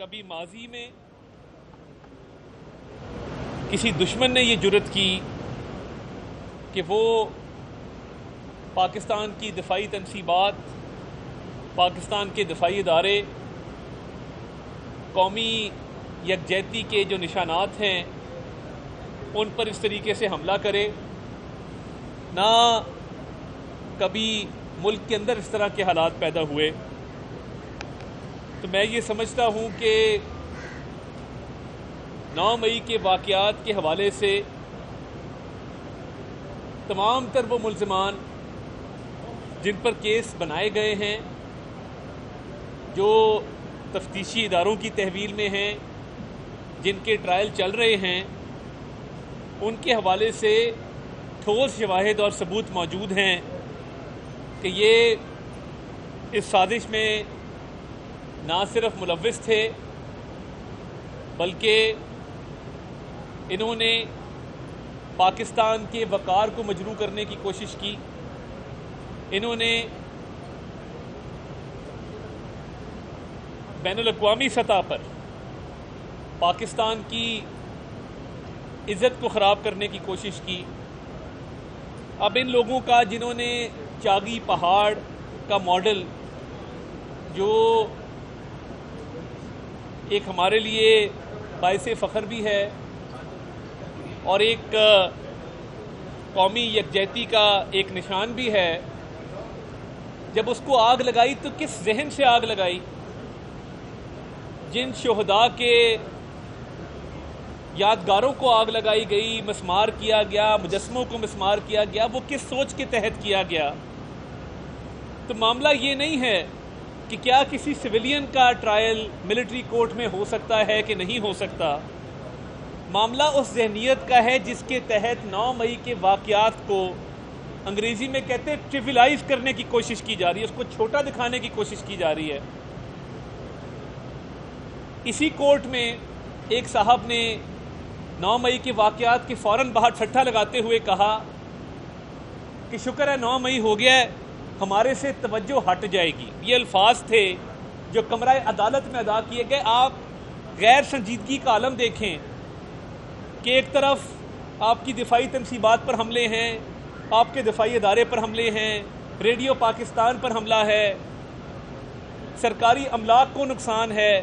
کبھی ماضی میں کسی دشمن نے یہ جرأت کی کہ وہ پاکستان کی دفاعی تنصیبات، پاکستان کے دفاعی ادارے، قومی یکجہتی کے جو نشانات ہیں ان پر اس طریقے سے حملہ کرے؟ نہ کبھی ملک کے اندر اس طرح کے حالات پیدا ہوئے۔ تو میں یہ سمجھتا ہوں کہ 9 مئی کے واقعات کے حوالے سے تمام تر وہ ملزمان جن پر کیس بنائے گئے ہیں، جو تفتیشی اداروں کی تحویل میں ہیں، جن کے ٹرائل چل رہے ہیں، ان کے حوالے سے ٹھوس شواہد اور ثبوت موجود ہیں کہ یہ اس سازش میں نہ صرف ملوث تھے بلکہ انہوں نے پاکستان کے وقار کو مجروح کرنے کی کوشش کی۔ انہوں نے بین الاقوامی سطح پر پاکستان کی عزت کو خراب کرنے کی کوشش کی۔ اب ان لوگوں کا، جنہوں نے چاگی پہاڑ کا ماڈل، جو ایک ہمارے لیے باعث فخر بھی ہے اور ایک قومی یکجہتی کا ایک نشان بھی ہے، جب اس کو آگ لگائی تو کس ذہن سے آگ لگائی؟ جن شہداء کے یادگاروں کو آگ لگائی گئی، مسمار کیا گیا، مجسموں کو مسمار کیا گیا، وہ کس سوچ کے تحت کیا گیا؟ تو معاملہ یہ نہیں ہے کہ کیا کسی سویلین کا ٹرائل ملٹری کورٹ میں ہو سکتا ہے کہ نہیں ہو سکتا۔ معاملہ اس ذہنیت کا ہے جس کے تحت 9 مئی کے واقعات کو انگریزی میں کہتے ہیں ٹریولائز کرنے کی کوشش کی جا رہی ہے، اس کو چھوٹا دکھانے کی کوشش کی جا رہی ہے۔ اسی کورٹ میں ایک صاحب نے 9 مئی کے واقعات کے فوراً باہر ٹھٹھا لگاتے ہوئے کہا کہ شکر ہے 9 مئی ہو گیا ہے، ہمارے سے توجہ ہٹ جائے گی۔ یہ الفاظ تھے جو کمرہ عدالت میں ادا کیے گئے۔ آپ غیر سنجیدگی کا عالم دیکھیں کہ ایک طرف آپ کی دفاعی تنصیبات پر حملے ہیں، آپ کے دفاعی ادارے پر حملے ہیں، ریڈیو پاکستان پر حملہ ہے، سرکاری املاک کو نقصان ہے،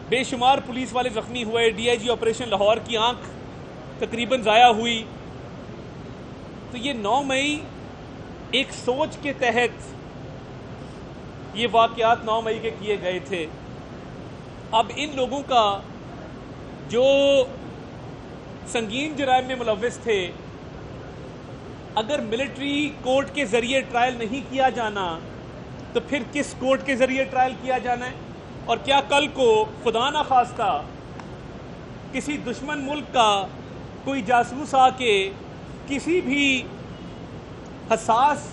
بے شمار پولیس والے زخمی ہوئے، D I G operation Lahore کی آنکھ تقریباً ضائع ہوئی۔ تو یہ 9 مئی ایک سوچ کے تحت یہ واقعات 9 مئی کے کیے گئے تھے۔ اب ان لوگوں کا جو سنگین جرائم میں ملوث تھے، اگر ملٹری کورٹ کے ذریعے ٹرائل نہیں کیا جانا تو پھر کس کورٹ کے ذریعے ٹرائل کیا جانا ہے؟ اور کیا کل کو خدا نہ خواستہ کسی دشمن ملک کا کوئی جاسوس آ کے کسی بھی حساس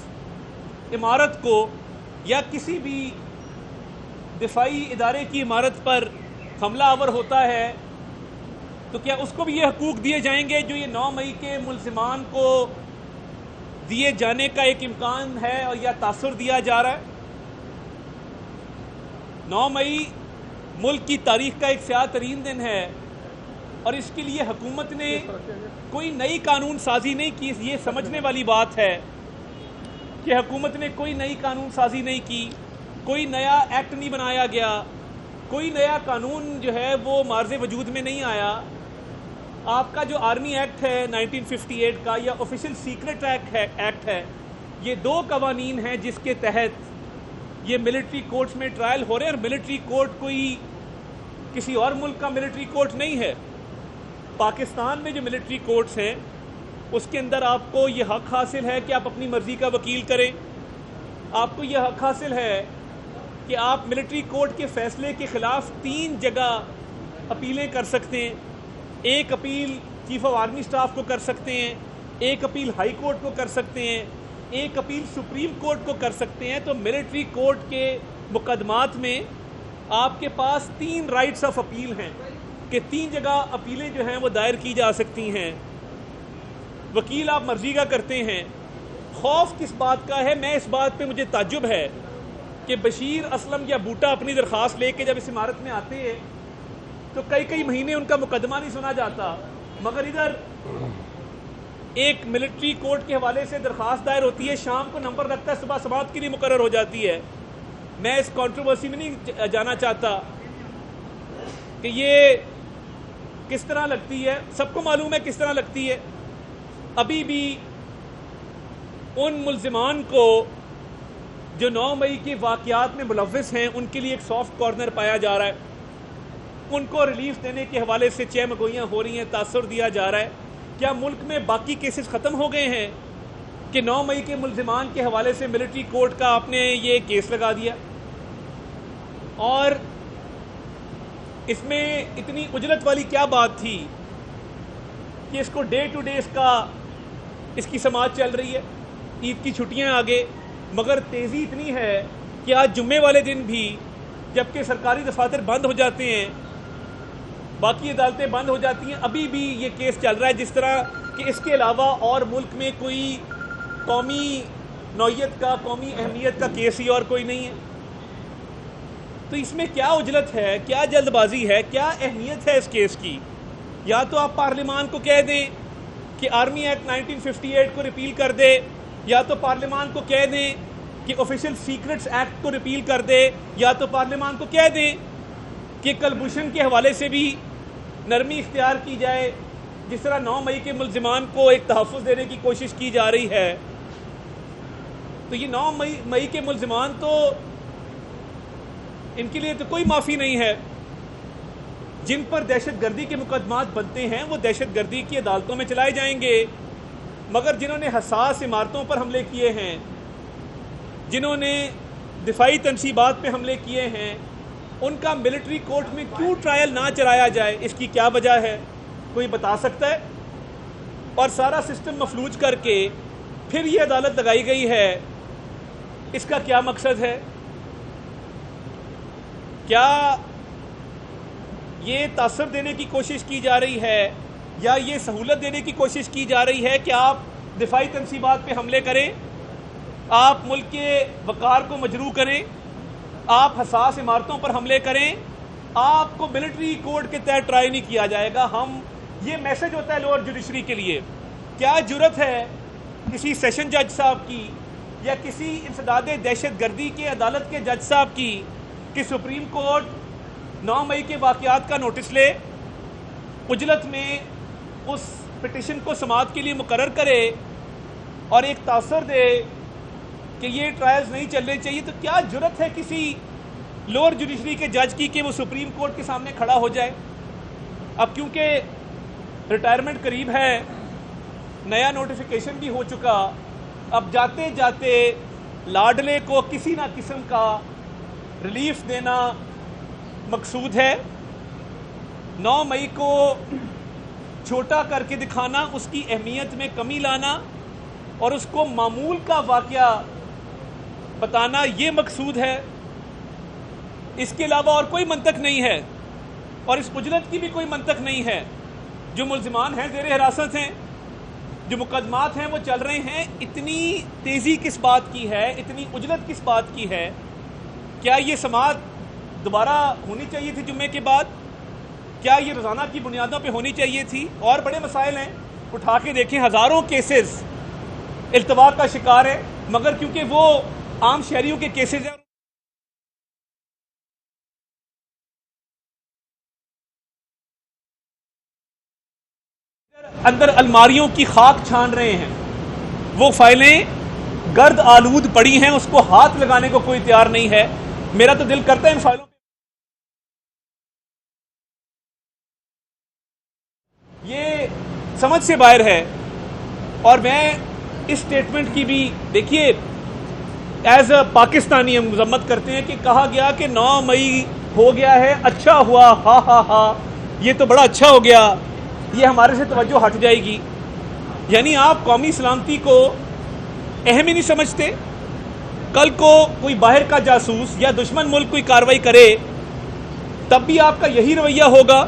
عمارت کو یا کسی بھی دفاعی ادارے کی عمارت پر حملہ آور ہوتا ہے تو کیا اس کو بھی یہ حقوق دیے جائیں گے جو یہ 9 مئی کے ملزمان کو دیے جانے کا ایک امکان ہے اور یا تاثر دیا جا رہا ہے؟ 9 مئی ملک کی تاریخ کا ایک سیاہ ترین دن ہے اور اس کے لیے حکومت نے کوئی نئی قانون سازی نہیں کی۔ یہ سمجھنے والی بات ہے کہ حکومت نے کوئی نئی قانون سازی نہیں کی، کوئی نیا ایکٹ نہیں بنایا گیا، کوئی نیا قانون جو ہے وہ معرض وجود میں نہیں آیا۔ آپ کا جو آرمی ایکٹ ہے 1958 کا یا آفیشل سیکرٹ ایکٹ ہے، یہ 2 قوانین ہیں جس کے تحت یہ ملٹری کورٹس میں ٹرائل ہو رہے ہیں۔ اور ملٹری کورٹ کوئی کسی اور ملک کا ملٹری کورٹ نہیں ہے۔ پاکستان میں جو ملٹری کورٹس ہیں اس کے اندر آپ کو یہ حق حاصل ہے کہ آپ اپنی مرضی کا وکیل کریں، آپ کو یہ حق حاصل ہے کہ آپ ملٹری کورٹ کے فیصلے کے خلاف 3 جگہ اپیلیں کر سکتے ہیں۔ ایک appeal chief of army staff کو کر سکتے ہیں، ایک اپیل ہائی کورٹ کو کر سکتے ہیں، ایک اپیل سپریم کورٹ کو کر سکتے ہیں۔ تو ملٹری کورٹ کے مقدمات میں آپ کے پاس 3 رائٹس آف اپیل ہیں کہ 3 جگہ اپیلیں جو ہیں وہ دائر کی جا سکتی ہیں۔ وکیل آپ مرضی کا کرتے ہیں۔ خوف کس بات کا ہے؟ میں اس بات پہ مجھے تعجب ہے کہ بشیر اسلم یا بوٹا اپنی درخواست لے کے جب اس عمارت میں آتے ہیں تو کئی مہینے ان کا مقدمہ نہیں سنا جاتا، مگر ادھر ایک ملٹری کورٹ کے حوالے سے درخواست دائر ہوتی ہے، شام کو نمبر لگتا ہے، صبح سماعت کے لیے مقرر ہو جاتی ہے۔ میں اس کنٹروورسی میں نہیں جانا چاہتا کہ یہ کس طرح لگتی ہے، سب کو معلوم ہے کس طرح لگتی ہے۔ ابھی بھی ان ملزمان کو جو 9 مئی کے واقعات میں ملوث ہیں ان کے لیے ایک سافٹ کارنر پایا جا رہا ہے، ان کو ریلیف دینے کے حوالے سے چہمگوئیاں ہو رہی ہیں، تاثر دیا جا رہا ہے۔ کیا ملک میں باقی کیسز ختم ہو گئے ہیں کہ 9 مئی کے ملزمان کے حوالے سے ملٹری کورٹ کا آپ نے یہ کیس لگا دیا؟ اور اس میں اتنی اجلت والی کیا بات تھی کہ اس کو ڈے ٹو ڈے اس کی سماعت چل رہی ہے، عید کی چھٹیاں آگے، مگر تیزی اتنی ہے کہ آج جمعے والے دن بھی جبکہ سرکاری دفاتر بند ہو جاتے ہیں، باقی عدالتیں بند ہو جاتی ہیں، ابھی بھی یہ کیس چل رہا ہے، جس طرح کہ اس کے علاوہ اور ملک میں کوئی قومی نوعیت کا، قومی اہمیت کا کیس ہی اور کوئی نہیں ہے۔ تو اس میں کیا اجلت ہے، کیا جلد بازی ہے، کیا اہمیت ہے اس کیس کی؟ یا تو آپ پارلیمان کو کہہ دیں کہ آرمی ایکٹ 1958 کو ریپیل کر دے، یا تو پارلیمان کو کہہ دیں کہ آفیشل سیکرٹس ایکٹ کو ریپیل کر دے، یا تو پارلیمان کو کہہ دیں کہ کلبھوشن کے حوالے سے بھی نرمی اختیار کی جائے، جس طرح 9 مئی کے ملزمان کو ایک تحفظ دینے کی کوشش کی جا رہی ہے۔ تو یہ 9 مئی کے ملزمان تو ان کے لیے تو کوئی معافی نہیں ہے، جن پر دہشت گردی کے مقدمات بنتے ہیں وہ دہشت گردی کی عدالتوں میں چلائے جائیں گے، مگر جنہوں نے حساس عمارتوں پر حملے کیے ہیں، جنہوں نے دفاعی تنصیبات پہ حملے کیے ہیں، ان کا ملٹری کورٹ میں کیوں ٹرائل نہ چلایا جائے؟ اس کی کیا وجہ ہے؟ کوئی بتا سکتا ہے؟ اور سارا سسٹم مفلوج کر کے پھر یہ عدالت لگائی گئی ہے، اس کا کیا مقصد ہے؟ کیا یہ تاثر دینے کی کوشش کی جا رہی ہے یا یہ سہولت دینے کی کوشش کی جا رہی ہے کہ آپ دفاعی تنصیبات پہ حملے کریں، آپ ملک کے وقار کو مجروح کریں، آپ حساس عمارتوں پر حملے کریں، آپ کو ملٹری کورٹ کے تحت ٹرائی نہیں کیا جائے گا؟ یہ میسج ہوتا ہے لوور جوڈیشری کے لیے۔ کیا جرت ہے کسی سیشن جج صاحب کی یا کسی انسداد دہشت گردی کے عدالت کے جج صاحب کی کہ سپریم کورٹ 9 مئی کے واقعات کا نوٹس لے، اجلت میں اس پٹیشن کو سماعت کے لیے مقرر کرے اور ایک تاثر دے کہ یہ ٹرائلز نہیں چلنے چاہیے؟ تو کیا جرت ہے کسی لوور جوڈیشری کے جج کی کہ وہ سپریم کورٹ کے سامنے کھڑا ہو جائے؟ اب کیونکہ ریٹائرمنٹ قریب ہے، نیا نوٹیفیکیشن بھی ہو چکا، اب جاتے جاتے لاڈلے کو کسی نہ قسم کا ریلیف دینا مقصود ہے۔ 9 مئی کو چھوٹا کر کے دکھانا، اس کی اہمیت میں کمی لانا اور اس کو معمول کا واقعہ بتانا، یہ مقصود ہے۔ اس کے علاوہ اور کوئی منطق نہیں ہے، اور اس اجلت کی بھی کوئی منطق نہیں ہے۔ جو ملزمان ہیں زیر حراست ہیں، جو مقدمات ہیں وہ چل رہے ہیں، اتنی تیزی کس بات کی ہے، اتنی اجلت کس بات کی ہے؟ کیا یہ سماعت دوبارہ ہونی چاہیے تھی جمعے کے بعد؟ کیا یہ روزانہ کی بنیادوں پہ ہونی چاہیے تھی؟ اور بڑے مسائل ہیں، اٹھا کے دیکھیں، ہزاروں کیسز التوا کا شکار ہے، مگر کیونکہ وہ عام شہریوں کے کیسز ہیں، اندر الماریوں کی خاک چھان رہے ہیں، وہ فائلیں گرد آلود پڑی ہیں، اس کو ہاتھ لگانے کو کوئی تیار نہیں ہے۔ میرا تو دل کرتا ہے ان فائلوں پہ یہ سمجھ سے باہر ہے۔ اور میں اس سٹیٹمنٹ کی بھی دیکھیے ایز اے پاکستانی ہم مذمت کرتے ہیں کہ کہا گیا کہ 9 مئی ہو گیا ہے، اچھا ہوا، ہا ہا ہا، یہ تو بڑا اچھا ہو گیا، یہ ہمارے سے توجہ ہٹ جائے گی۔ یعنی آپ قومی سلامتی کو اہم ہی نہیں سمجھتے؟ کل کو کوئی باہر کا جاسوس یا دشمن ملک کوئی کارروائی کرے تب بھی آپ کا یہی رویہ ہوگا؟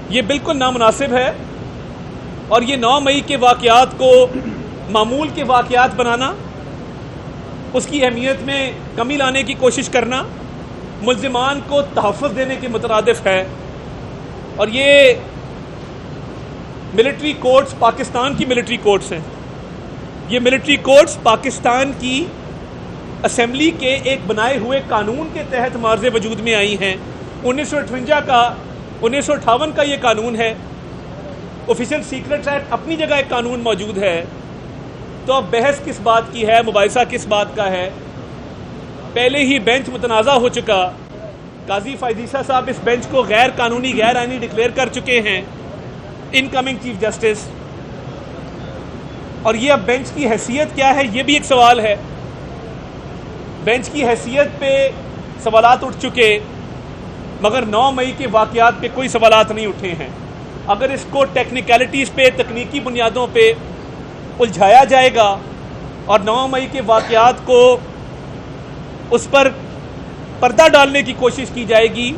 یہ بالکل نامناسب ہے۔ اور یہ 9 مئی کے واقعات کو معمول کے واقعات بنانا، اس کی اہمیت میں کمی لانے کی کوشش کرنا ملزمان کو تحفظ دینے کے مترادف ہے. اور یہ ملٹری کورٹس پاکستان کی ملٹری کورٹس ہیں. یہ ملٹری کورٹس پاکستان کی اسمبلی کے ایک بنائے ہوئے قانون کے تحت معرض وجود میں آئی ہیں. 1958 کا یہ قانون ہے. آفیشل سیکرٹس ایکٹ اپنی جگہ ایک قانون موجود ہے. تو اب بحث کس بات کی ہے, مباحثہ کس بات کا ہے؟ پہلے ہی بینچ متنازع ہو چکا. قاضی فائزیسا صاحب اس بینچ کو غیر قانونی غیر آئینی ڈکلیئر کر چکے ہیں, انکمنگ چیف جسٹس. اور یہ اب بینچ کی حیثیت کیا ہے, یہ بھی ایک سوال ہے. بینچ کی حیثیت پہ سوالات اٹھ چکے, مگر 9 مئی کے واقعات پہ کوئی سوالات نہیں اٹھے ہیں. اگر اس کو ٹیکنیکلٹیز پہ, تکنیکی بنیادوں پہ الجھایا جائے گا اور 9 مئی کے واقعات کو اس پر پردہ ڈالنے کی کوشش کی جائے گی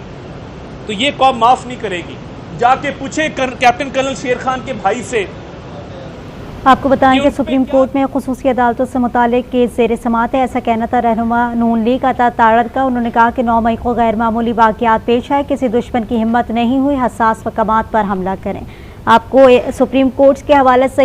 تو یہ قوم معاف نہیں کرے گی. جا کے پوچھیں کیپٹن کرنل شیر خان کے بھائی سے. آپ کو بتائیں کہ سپریم کورٹ میں خصوصی عدالتوں سے متعلق کیس زیر سماعت ہے. ایسا کہنا تھا رہنما نون لیگ عطا تاڑر کا. انہوں نے کہا کہ 9 مئی کو غیر معمولی واقعات پیش آئے, کسی دشمن کی ہمت نہیں ہوئی حساس مقامات پر حملہ کریں. آپ کو سپریم کورٹ کے حوالے سے